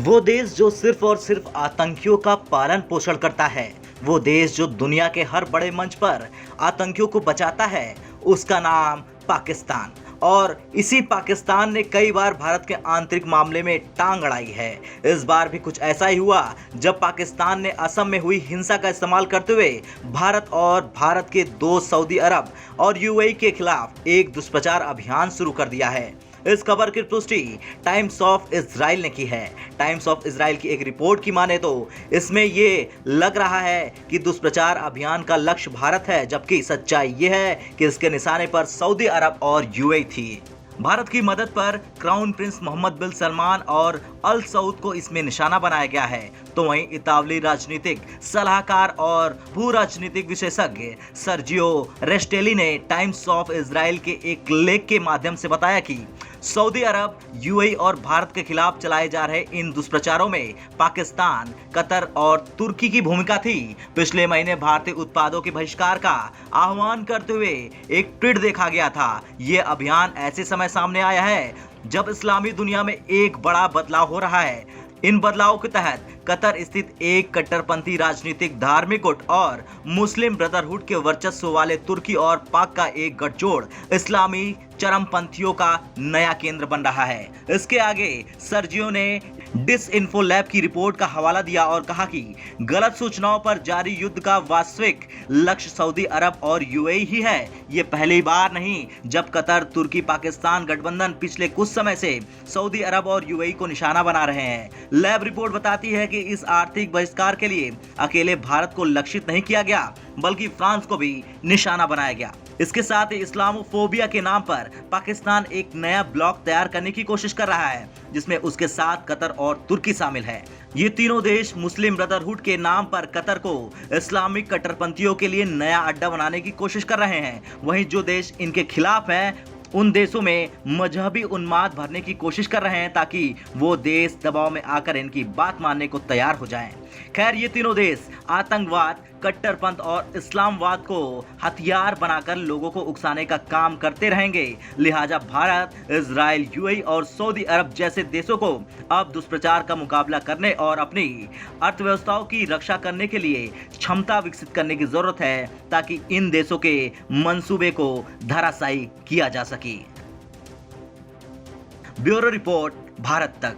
वो देश जो सिर्फ और सिर्फ आतंकियों का पालन पोषण करता है, वो देश जो दुनिया के हर बड़े मंच पर आतंकियों को बचाता है, उसका नाम पाकिस्तान। और इसी पाकिस्तान ने कई बार भारत के आंतरिक मामले में टांग अड़ाई है। इस बार भी कुछ ऐसा ही हुआ जब पाकिस्तान ने असम में हुई हिंसा का इस्तेमाल करते हुए भारत और भारत के दोस्त सऊदी अरब और यूएई के खिलाफ एक दुष्प्रचार अभियान शुरू कर दिया है। इस खबर की पुष्टि टाइम्स ऑफ इजराइल ने की है। टाइम्स ऑफ इजराइल की एक रिपोर्ट की माने तो इसमें ये लग रहा है कि दुष्प्रचार अभियान का लक्ष्य भारत है, जबकि सच्चाई ये है कि इसके निशाने पर सऊदी अरब और यूएई थी। भारत की मदद पर क्राउन प्रिंस मोहम्मद बिन सलमान और अल सऊद को इसमें निशाना बनाया गया है। तो वहीं इतावली राजनीतिक सलाहकार और भू राजनीतिक विशेषज्ञ सर्जियो रेस्टेली ने टाइम्स ऑफ इजराइल के एक लेख के माध्यम से बताया कि सऊदी अरब, यूएई और भारत के खिलाफ चलाए जा रहे इन दुष्प्रचारों में पाकिस्तान, कतर और तुर्की की भूमिका थी। पिछले महीने भारतीय उत्पादों के बहिष्कार का आह्वान करते हुए एक ट्वीट देखा गया था। ये अभियान ऐसे समय सामने आया है जब इस्लामी दुनिया में एक बड़ा बदलाव हो रहा है। इन बदलावों के तहत कतर स्थित एक कट्टरपंथी राजनीतिक धार्मिक गुट और मुस्लिम ब्रदरहुड के वर्चस्व वाले तुर्की और पाक का एक गठजोड़ इस्लामी चरमपंथियों का नया केंद्र बन रहा है। इसके आगे सर्जियो ने डिसइन्फो लैब की रिपोर्ट का हवाला दिया और कहा कि गलत सूचनाओं पर जारी युद्ध का वास्तविक लक्ष्य सऊदी अरब और यूएई ही है। ये पहली बार नहीं जब कतर, तुर्की, पाकिस्तान गठबंधन पिछले कुछ समय से सऊदी अरब और यूएई को निशाना बना रहे हैं। लैब रिपोर्ट बताती है कि इस आर्थिक बहिष्कार के लिए अकेले भारत को लक्षित नहीं किया गया, बल्कि फ्रांस को भी निशाना बनाया गया। इसके साथ ही इस्लामोफोबिया के नाम पर पाकिस्तान एक नया ब्लॉक तैयार करने की कोशिश कर रहा है, जिसमें उसके साथ कतर और तुर्की शामिल है। ये तीनों देश मुस्लिम ब्रदरहुड के नाम पर कतर को इस्लामिक कट्टरपंथियों के लिए नया अड्डा बनाने की कोशिश कर रहे हैं। वहीं जो देश इनके खिलाफ हैं, उन देशों में मजहबी उन्माद भरने की कोशिश कर रहे हैं ताकि वो देश दबाव में आकर इनकी बात मानने को तैयार हो जाएं। खैर, ये तीनों देश आतंकवाद, कट्टरपंथ और इस्लामवाद को हथियार बनाकर लोगों को उकसाने का काम करते रहेंगे। लिहाजा भारत, इजराइल, यूएई और सऊदी अरब जैसे देशों को अब दुष्प्रचार का मुकाबला करने और अपनी अर्थव्यवस्थाओं की रक्षा करने के लिए क्षमता विकसित करने की जरूरत है, ताकि इन देशों के मंसूबे को धराशायी किया जा सके। ब्यूरो रिपोर्ट, भारत तक।